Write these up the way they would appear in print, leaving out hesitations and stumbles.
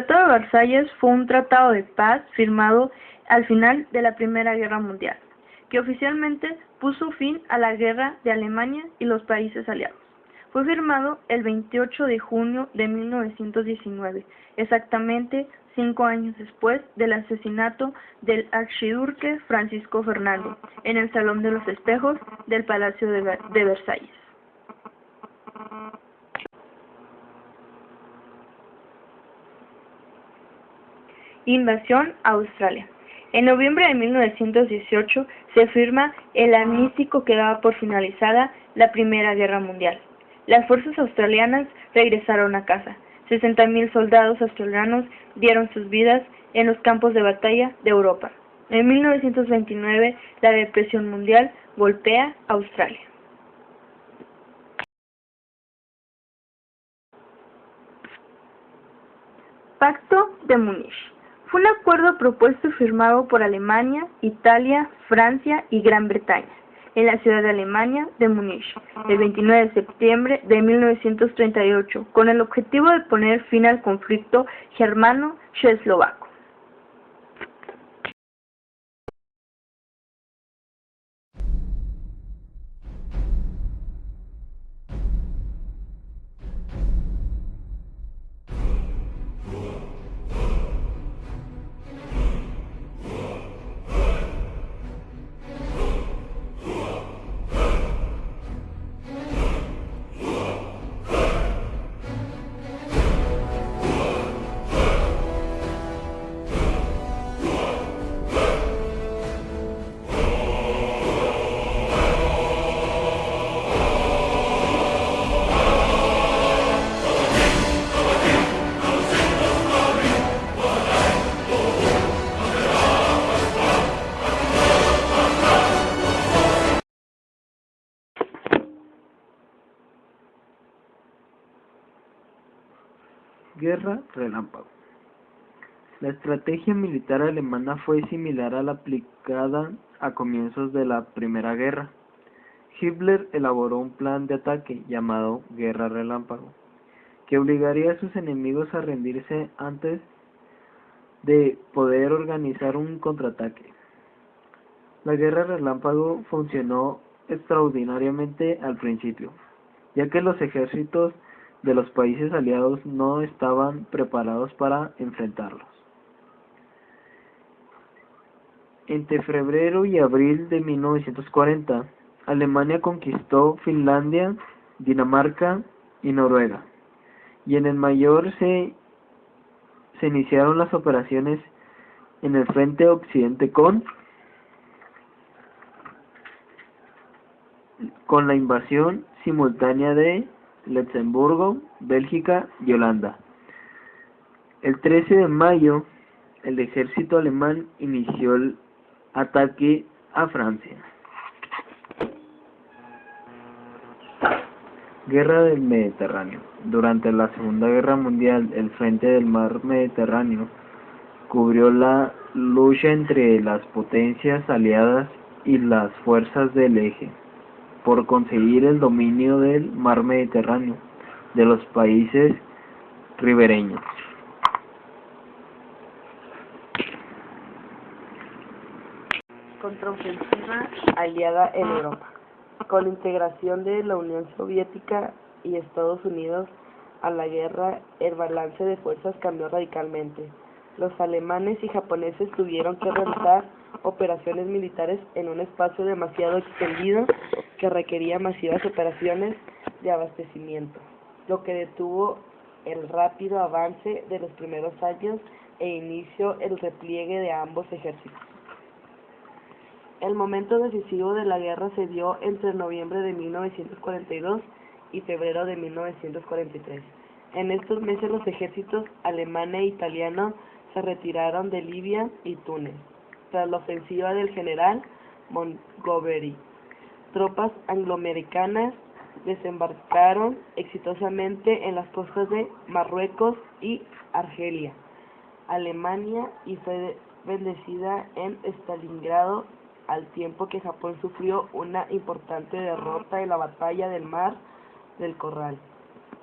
Tratado de Versalles fue un tratado de paz firmado al final de la Primera Guerra Mundial, que oficialmente puso fin a la guerra de Alemania y los países aliados. Fue firmado el 28 de junio de 1919, exactamente 5 años después del asesinato del archiduque Francisco Fernando en el Salón de los Espejos del Palacio de Versalles. Invasión a Australia. En noviembre de 1918 se firma el armisticio que daba por finalizada la Primera Guerra Mundial. Las fuerzas australianas regresaron a casa. 60.000 soldados australianos dieron sus vidas en los campos de batalla de Europa. En 1929, la depresión mundial golpea a Australia. Pacto de Múnich. Fue un acuerdo propuesto y firmado por Alemania, Italia, Francia y Gran Bretaña en la ciudad de Alemania de Múnich el 29 de septiembre de 1938 con el objetivo de poner fin al conflicto germano-checoslovaco. Guerra relámpago. La estrategia militar alemana fue similar a la aplicada a comienzos de la Primera Guerra. Hitler elaboró un plan de ataque llamado Guerra Relámpago, que obligaría a sus enemigos a rendirse antes de poder organizar un contraataque. La Guerra Relámpago funcionó extraordinariamente al principio, ya que los ejércitos de los países aliados no estaban preparados para enfrentarlos. Entre febrero y abril de 1940, Alemania conquistó Finlandia, Dinamarca y Noruega, y en el mayor se iniciaron las operaciones en el frente occidente con la invasión simultánea de Luxemburgo, Bélgica y Holanda. El 13 de mayo, el ejército alemán inició el ataque a Francia. Guerra del Mediterráneo. Durante la Segunda Guerra Mundial, el frente del mar Mediterráneo cubrió la lucha entre las potencias aliadas y las fuerzas del eje por conseguir el dominio del mar Mediterráneo de los países ribereños. Contraofensiva aliada en Europa. Con la integración de la Unión Soviética y Estados Unidos a la guerra, el balance de fuerzas cambió radicalmente. Los alemanes y japoneses tuvieron que realizar operaciones militares en un espacio demasiado extendido que requería masivas operaciones de abastecimiento, lo que detuvo el rápido avance de los primeros años e inició el repliegue de ambos ejércitos. El momento decisivo de la guerra se dio entre noviembre de 1942 y febrero de 1943. En estos meses los ejércitos alemán e italiano se retiraron de Libia y Túnez. Tras la ofensiva del general Montgomery, tropas angloamericanas desembarcaron exitosamente en las costas de Marruecos y Argelia, Alemania, y fue bendecida en Stalingrado, al tiempo que Japón sufrió una importante derrota en la batalla del Mar del Corral.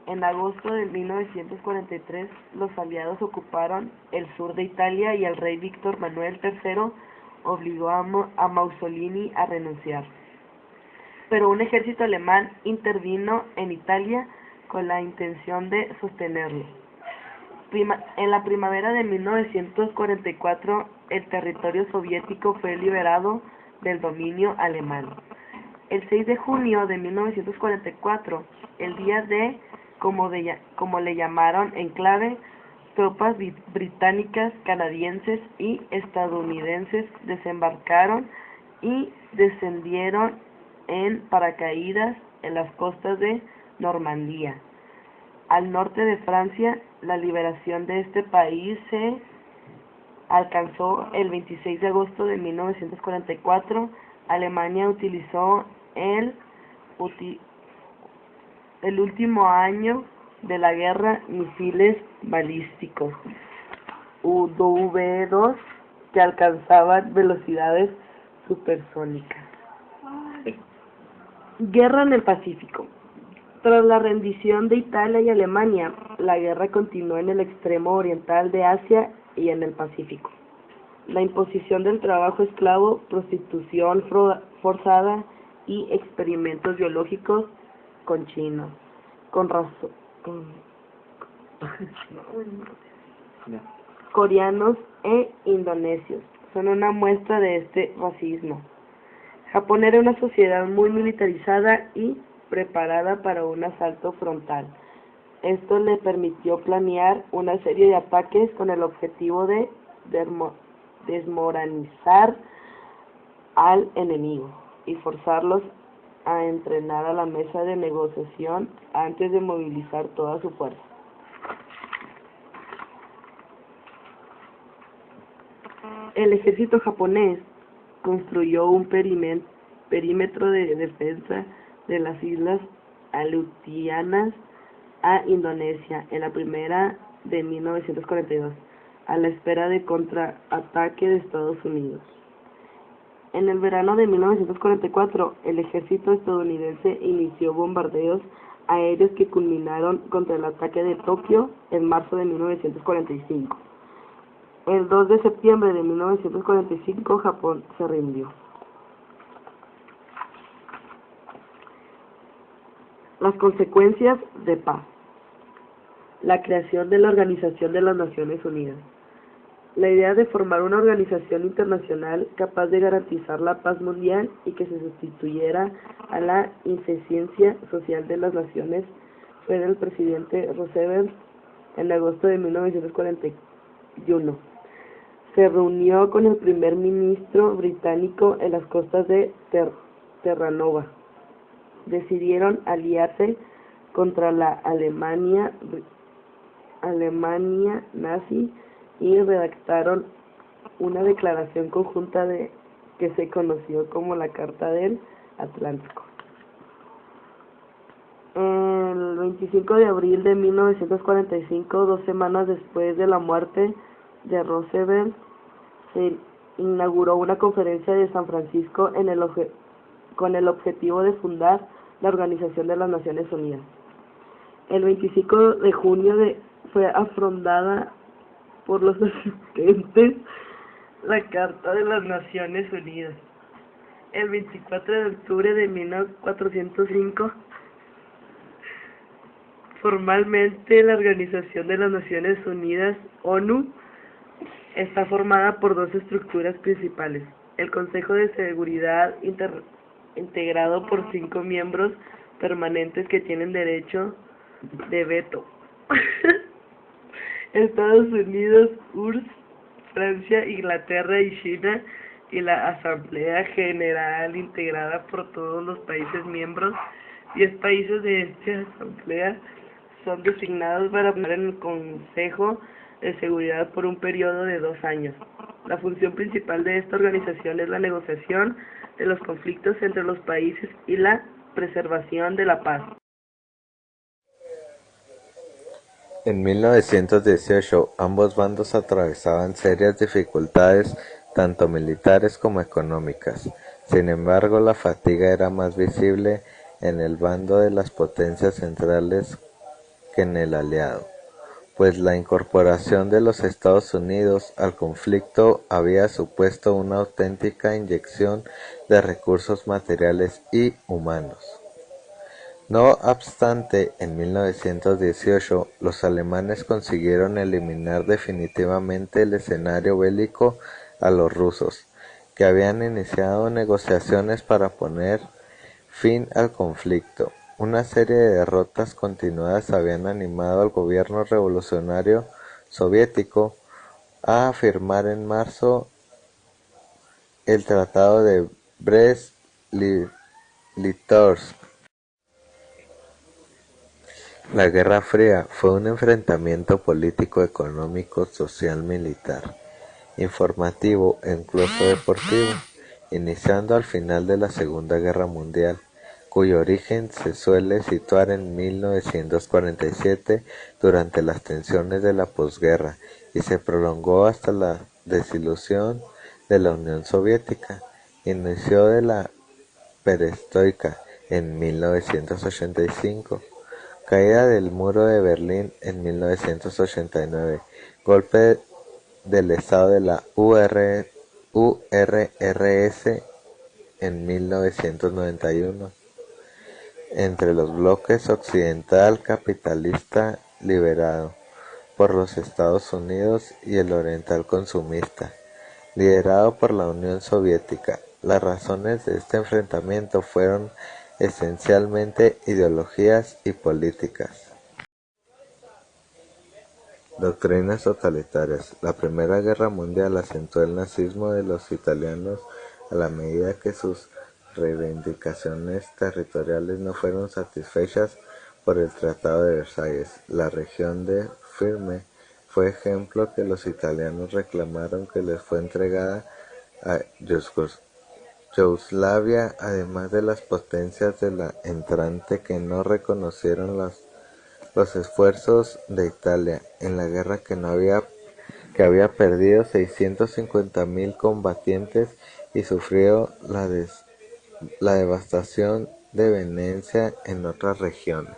En agosto de 1943, los aliados ocuparon el sur de Italia y el rey Víctor Manuel III obligó a Mussolini a renunciar. Pero un ejército alemán intervino en Italia con la intención de sostenerlo. En la primavera de 1944, el territorio soviético fue liberado del dominio alemán. El 6 de junio de 1944, el día D, como le llamaron en clave, tropas británicas, canadienses y estadounidenses desembarcaron y descendieron en paracaídas en las costas de Normandía. Al norte de Francia, la liberación de este país se alcanzó el 26 de agosto de 1944. Alemania utilizó el último año de la guerra misiles balísticos UW-2 que alcanzaban velocidades supersónicas. Guerra en el Pacífico. Tras la rendición de Italia y Alemania, la guerra continuó en el extremo oriental de Asia y en el Pacífico. La imposición del trabajo esclavo, prostitución forzada y experimentos biológicos con chinos, coreanos e indonesios son una muestra de este racismo. Japón era una sociedad muy militarizada y preparada para un asalto frontal. Esto le permitió planear una serie de ataques con el objetivo de desmoralizar al enemigo y forzarlos a entrenar a la mesa de negociación antes de movilizar toda su fuerza. El ejército japonés construyó un perímetro de defensa de las islas Aleutianas a Indonesia en la primavera de 1942, a la espera de contraataque de Estados Unidos. En el verano de 1944, el ejército estadounidense inició bombardeos aéreos que culminaron contra el ataque de Tokio en marzo de 1945. El 2 de septiembre de 1945, Japón se rindió. Las consecuencias de paz. La creación de la Organización de las Naciones Unidas. La idea de formar una organización internacional capaz de garantizar la paz mundial y que se sustituyera a la insuficiencia social de las naciones fue del presidente Roosevelt en agosto de 1941. Se reunió con el primer ministro británico en las costas de Terranova. Decidieron aliarse contra la Alemania nazi y redactaron una declaración conjunta que se conoció como la Carta del Atlántico. El 25 de abril de 1945, 2 semanas después de la muerte de Roosevelt, se inauguró una conferencia de San Francisco con el objetivo de fundar la Organización de las Naciones Unidas. El 25 de junio fue afrontada por los asistentes la Carta de las Naciones Unidas. El 24 de octubre de 1405, formalmente la Organización de las Naciones Unidas, ONU, está formada por dos estructuras principales: el Consejo de Seguridad integrado por 5 miembros permanentes que tienen derecho de veto. Estados Unidos, URSS, Francia, Inglaterra y China, y la Asamblea General integrada por todos los países miembros. 10 países de esta asamblea son designados para formar en el Consejo de Seguridad por un periodo de 2 años. La función principal de esta organización es la negociación de los conflictos entre los países y la preservación de la paz. En 1918, ambos bandos atravesaban serias dificultades, tanto militares como económicas. Sin embargo, la fatiga era más visible en el bando de las potencias centrales que en el aliado, pues la incorporación de los Estados Unidos al conflicto había supuesto una auténtica inyección de recursos materiales y humanos. No obstante, en 1918 los alemanes consiguieron eliminar definitivamente el escenario bélico a los rusos, que habían iniciado negociaciones para poner fin al conflicto. Una serie de derrotas continuadas habían animado al gobierno revolucionario soviético a firmar en marzo el Tratado de Brest-Litovsk. La Guerra Fría fue un enfrentamiento político, económico, social, militar, informativo e incluso deportivo, iniciando al final de la Segunda Guerra Mundial, cuyo origen se suele situar en 1947 durante las tensiones de la posguerra y se prolongó hasta la desilusión de la Unión Soviética. Inicio de la perestroika en 1985. Caída del muro de Berlín en 1989, golpe del Estado de la URSS en 1991, entre los bloques occidental capitalista liberado por los Estados Unidos y el oriental consumista, liderado por la Unión Soviética. Las razones de este enfrentamiento fueron esencialmente ideológicas y políticas. Doctrinas totalitarias. La Primera Guerra Mundial acentuó el nazismo de los italianos a la medida que sus reivindicaciones territoriales no fueron satisfechas por el Tratado de Versalles. La región de Fiume fue ejemplo que los italianos reclamaron que les fue entregada a Yugoslavia, además de las potencias de la entrante que no reconocieron los esfuerzos de Italia en la guerra que había perdido 650.000 combatientes y sufrió la devastación de Venecia en otras regiones.